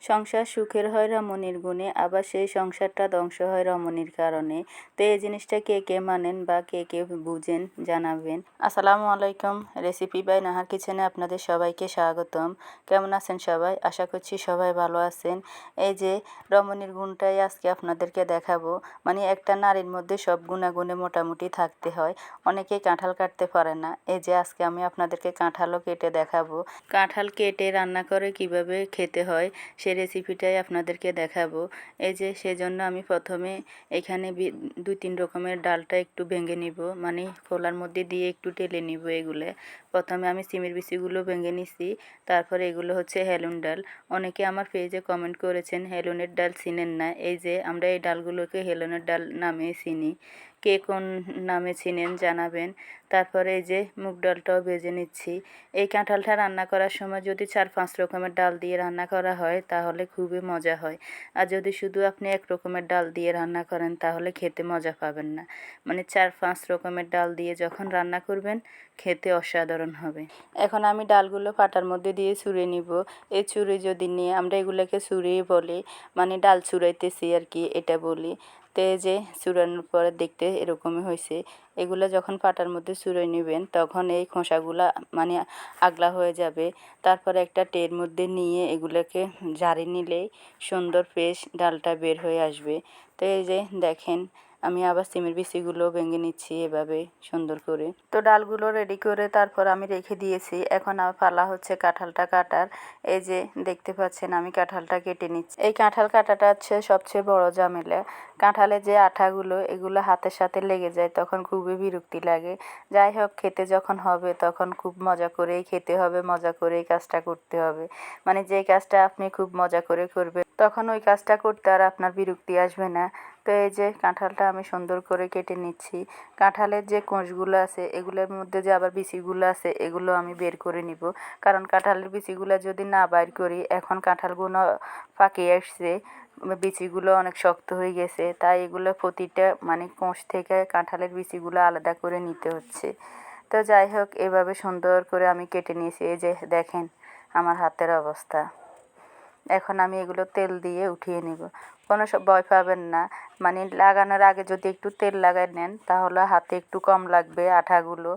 সংসার সুখের হয় রমণীর গুণে, আবার সেই সংসারটা ধ্বংস হয় রমণীর কারণে। তো এই জিনিসটা কে কে মানেন বা কে কে বুঝেন জানাবেন। আসসালামু আলাইকুম, রেসিপি বাই নাহার কিচেনে আপনাদের সবাইকে স্বাগতম। কেমন আছেন সবাই? আশা করছি সবাই ভালো আছেন। এই যে রমণীর গুণটাই আজকে আপনাদেরকে দেখাবো। মানে একটা নারীর মধ্যে সব গুণাগুণে মোটামুটি থাকতে হয়। অনেকেই কাঁঠাল কাটতে পারে না। এই যে আজকে আমি আপনাদেরকে কাঁঠালও কেটে দেখাবো। কাঁঠাল কেটে রান্না করে কিভাবে খেতে হয় সেই রেসিপিটাই আপনাদেরকে দেখাবো। এই যে সেজন্য আমি প্রথমে এখানে 2-3 রকমের ডালটা একটু ভেঙে নিব, মানে খোলার মধ্যে দিয়ে একটু টেলে নিব। এগুলো প্রথমে আমি সিমের বিচিগুলো ভেঙে নিছি, তারপরে এগুলো হচ্ছে হেলুন ডাল। অনেকে আমার পেজে কমেন্ট করেছেন হেলুনের ডাল চিনেন না। এই যে আমরা এই ডালগুলোকে হেলুনের ডাল নামে চিনি। কে কোন নামে চিনেন জানাবেন। তারপরে এই যে মুগ ডালটাও ভেজে নিচ্ছি। এই কাঁঠালটা রান্না করার সময় যদি 4-5 রকমের ডাল দিয়ে রান্না করা হয় তাহলে খুবই মজা হয়। আর যদি শুধু আপনি এক রকমের ডাল দিয়ে রান্না করেন তাহলে খেতে মজা পাবেন না। মানে 4-5 রকমের ডাল দিয়ে যখন রান্না করবেন খেতে অসাধারণ হবে। এখন আমি ডালগুলো পাটার মধ্যে দিয়ে চুড়ে নিব। এই চুড়ে যদি নিয়ে আমরা এগুলোকে চুড়েই বলি, মানে ডাল চুড়াইতেছি আর কি, এটা বলি। তো এই যে চুড়ানোর পরে দেখতে এরকমই হয়েছে। এগুলো যখন পাটার মধ্যে চুড়ে নেবেন তখন এই খোসাগুলা মানে আগলা হয়ে যাবে। তারপরে একটা ট্রের মধ্যে নিয়ে এগুলোকে ঝাড়ি নিলেই সুন্দর ফ্রেশ ডালটা বের হয়ে আসবে। তো এই যে দেখেন আমি আবার সিমের বিচিগুলো ভেঙে নিচ্ছি এভাবে সুন্দর করে। তো ডালগুলো রেডি করে তারপর আমি রেখে দিয়েছি। এখন আমার পালা হচ্ছে কাঁঠালটা কাটার। এই যে দেখতে পাচ্ছেন আমি কাঁঠালটা কেটে নিচ্ছি। এই কাঁঠাল কাটাটা হচ্ছে সবচেয়ে বড় ঝামেলা। কাঁঠালের যে আঠাগুলো এগুলো হাতের সাথে লেগে যায়, তখন খুবই বিরক্তি লাগে। যাই হোক, খেতে যখন হবে তখন খুব মজা করেই খেতে হবে, মজা করেই কাজটা করতে হবে। মানে যে কাজটা আপনি খুব মজা করে করবেন তখন ওই কাজটা করতে আর আপনার বিরক্তি আসবে না। তো এই যে কাঁঠালটা আমি সুন্দর করে কেটে নিচ্ছি। কাঁঠালের যে কোষগুলো আছে এগুলোর মধ্যে যে আবার বিচিগুলো আছে এগুলো আমি বের করে নিব। কারণ কাঁঠালের বিচিগুলো যদি না বাইর করি, এখন কাঁঠালগুলো পাকিয়ে আসছে, বিচিগুলো অনেক শক্ত হয়ে গেছে, তাই এগুলো প্রতিটা মানে কোষ থেকে কাঁঠালের বিচিগুলো আলাদা করে নিতে হচ্ছে। তো যাই হোক, এভাবে সুন্দর করে আমি কেটে নিয়েছি। এই যে দেখেন আমার হাতের অবস্থা। এখন আমি এগুলো তেল দিয়ে উঠিয়ে নিব। কোনো ভয় পাবেন না। মানে লাগানোর আগে যদি একটু তেল লাগাই নেন তাহলে হাতে একটু কম লাগবে আঠাগুলো।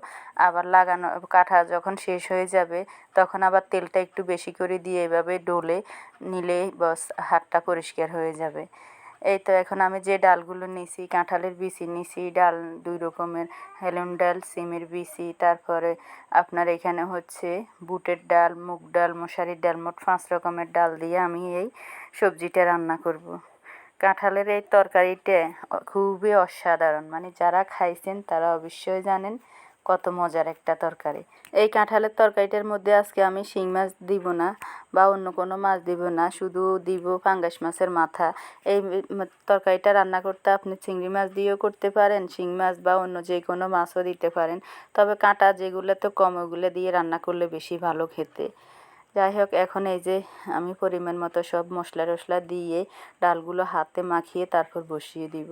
আবার লাগানো কাটা যখন শেষ হয়ে যাবে তখন আবার তেলটা একটু বেশি করে দিয়ে এভাবে ডলে নিলেই বস হাতটা পরিষ্কার হয়ে যাবে। এই তো এখন আমি যে ডালগুলো নিছি, কাঁঠালের বিচি নিছি, ডাল 2 রকমের, হেলুন ডাল, সিমের বিচি, তারপরে আপনার এখানে হচ্ছে বুটের ডাল, মুগ ডাল, মশারির ডাল, মোট 5 রকমের ডাল দিয়ে আমি এই সবজিটা রান্না করব। কাঁঠালের এই তরকারিটা খুবই অসাধারণ। মানে যারা খাইছেন তারা অবশ্যই জানেন কত মজার একটা তরকারি। এই কাঁঠালের তরকারিটার মধ্যে আজকে আমি শিং মাছ দিব না বা অন্য কোনো মাছ দিব না, শুধু দিব পাঙ্গাস মাছের মাথা। এই তরকারিটা রান্না করতে আপনি চিংড়ি মাছ দিয়েও করতে পারেন, শিং মাছ বা অন্য যে কোনো মাছও দিতে পারেন। তবে কাঁটা যেগুলো তো কম, ওগুলো দিয়ে রান্না করলে বেশি ভালো খেতে। যাই হোক, এখন এই যে আমি পরিমাণ মতো সব মশলা টশলা দিয়ে ডালগুলো হাতে মাখিয়ে তারপর বসিয়ে দিব।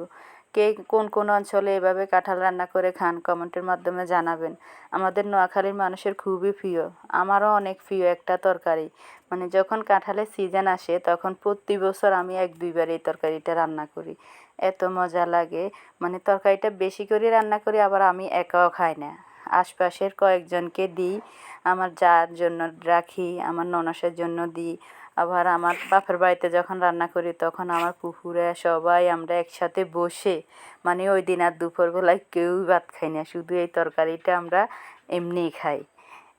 কে কোন কোন অঞ্চলে এভাবে কাঁঠাল রান্না করে খান কমেন্টের মাধ্যমে জানাবেন। আমাদের নোয়াখালীর মানুষের খুবই প্রিয়, আমারও অনেক প্রিয় একটা তরকারি। মানে যখন কাঁঠালের সিজন আসে তখন প্রতি বছর আমি 1-2 বার এই তরকারিটা রান্না করি। এত মজা লাগে। মানে তরকারিটা বেশি করে রান্না করি, আবার আমি একাও খাই না, আশপাশের কয়েকজনকে দিই, আমার যার জন্য রাখি, আমার ননসের জন্য দিই। আবার আমার বাপের বাড়িতে যখন রান্না করি তখন আমার পুকুরে সবাই আমরা একসাথে বসে, মানে ওই দিন আর দুপুরবেলায় কেউই ভাত খাই না, শুধু এই তরকারিটা আমরা এমনিই খাই,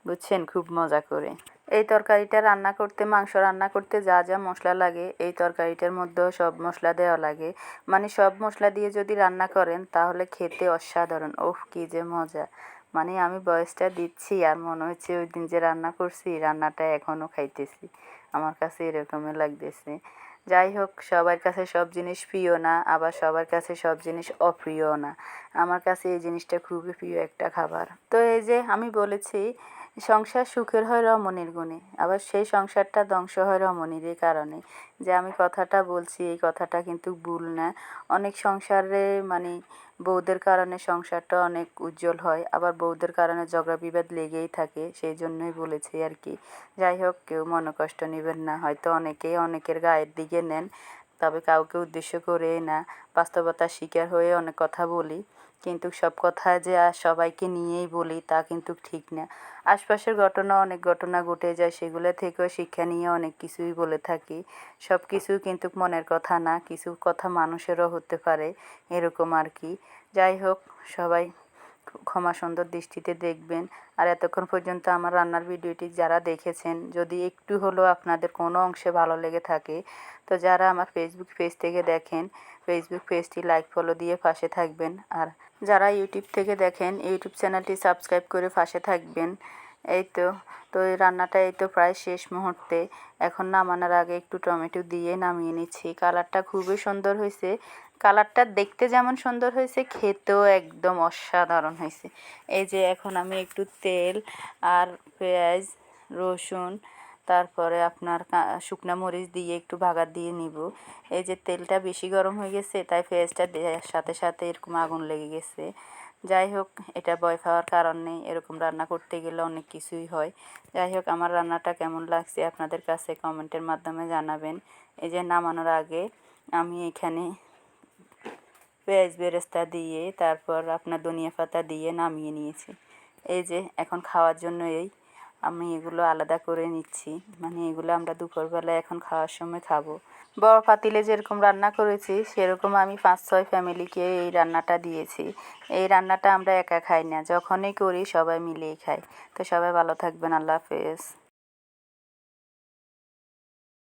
বুঝছেন, খুব মজা করে। এই তরকারিটা রান্না করতে, মাংস রান্না করতে যা যা মশলা লাগে এই তরকারিটার মধ্যেও সব মশলা দেওয়া লাগে। মানে সব মশলা দিয়ে যদি রান্না করেন তাহলে খেতে অসাধারণ। ওহ, কী যে মজা! মানে আমি বয়সটা দিচ্ছি আর মনে হচ্ছে ওই দিন যে রান্না করছি রান্নাটা এখনও খাইতেছি, আমার কাছে এরকমই লাগতেছে। যাই হোক, সবার কাছে সব জিনিস প্রিয় না, আবার সবার কাছে সব জিনিস অপ্রিয় না। আমার কাছে এই জিনিসটা খুবই প্রিয় একটা খাবার। তো এই যে আমি বলেছি সংসার সুখের হয় রমণীর গুণে, আবার সেই সংসারটা ধ্বংস হয় রমণীর এই কারণে। যে আমি কথাটা বলছি এই কথাটা কিন্তু ভুল না। অনেক সংসারে মানে বউদের কারণে সংসারটা অনেক উজ্জ্বল হয়, আবার বউদের কারণে ঝগড়া বিবাদ লেগেই থাকে, সেই জন্যই বলেছি আর কি। যাই হোক, কেউ মনে কষ্ট নেবেন না, হয়তো অনেকেই অনেকের গায়ের দিকে নেন, তবে কাউকে উদ্দেশ্য করে না, বাস্তবতার শিকার হয়ে অনেক কথা বলি, কিন্তু সব কথা যে আর সবাইকে নিয়েই বলি তা কিন্তু ঠিক না। আশপাশের ঘটনা অনেক ঘটনা ঘটে যায়, সেগুলো থেকেও শিক্ষা নিয়ে অনেক কিছুই বলে থাকি। সব কিছু কিন্তু মনের কথা না, কিছু কথা মানুষেরও হতে পারে, এরকম আর কি। যাই হোক, সবাই ক্ষমা সুন্দর দৃষ্টিতে দেখবেন। আর এতক্ষণ পর্যন্ত আমার রান্নার ভিডিওটি যারা দেখেছেন, যদি একটু হলেও আপনাদের কোনো অংশে ভালো লেগে থাকে, তো যারা আমার ফেসবুক পেজ থেকে দেখেন, ফেসবুক পেজটি লাইক ফলো দিয়ে পাশে থাকবেন। আর যারা ইউটিউব থেকে দেখেন, ইউটিউব চ্যানেলটি সাবস্ক্রাইব করে পাশে থাকবেন। এই তো তো এই রান্নাটা এই তো প্রায় শেষ মুহূর্তে। এখন নামানোর আগে একটু টমেটো দিয়ে নামিয়ে নিচ্ছি। কালারটা খুবই সুন্দর হয়েছে। কালারটা দেখতে যেমন সুন্দর হয়েছে, খেতেও একদম অসাধারণ হয়েছে। এই যে এখন আমি একটু তেল আর পেঁয়াজ, রসুন, তারপরে আপনার শুকনা মরিচ দিয়ে একটু বাগার দিয়ে নিব। এই যে তেলটা বেশি গরম হয়ে গেছে, তাই পেঁয়াজটা দেওয়ার সাথে সাথে এরকম আগুন লেগে গেছে। যাই হোক, এটা ভয় পাওয়ার কারণ নেই, এরকম রান্না করতে গেলে অনেক কিছুই হয়। যাই হোক, আমার রান্নাটা কেমন লাগছে আপনাদের কাছে কমেন্টের মাধ্যমে জানাবেন। এই যে নামানোর আগে আমি এখানে পেঁয়াজ বেরেস্তা দিয়ে তারপর আপনার ধনিয়া পাতা দিয়ে নামিয়ে নিয়েছি। এই যে এখন খাওয়ার জন্য আমি এগুলো আলাদা করে নিচ্ছি, মানে এগুলো আমরা দুপুরবেলা এখন খাওয়ার সময় খাবো। বড় পাতিলে যেরকম রান্না করেছি সেরকম আমি 5-6 ফ্যামিলিকে এই রান্নাটা দিয়েছি। এই রান্নাটা আমরা একা খাই না, যখনই করি সবাই মিলেই খাই। তো সবাই ভালো থাকবেন, আল্লাহ হাফেজ।